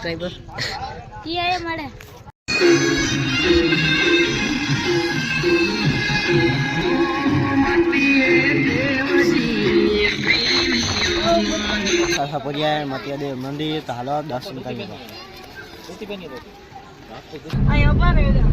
subscriber ઈ આય મળે સાસાપુરિયા મતિયાદેવ મંદિર તો હાલો દર્શન કરી લો આયો પારે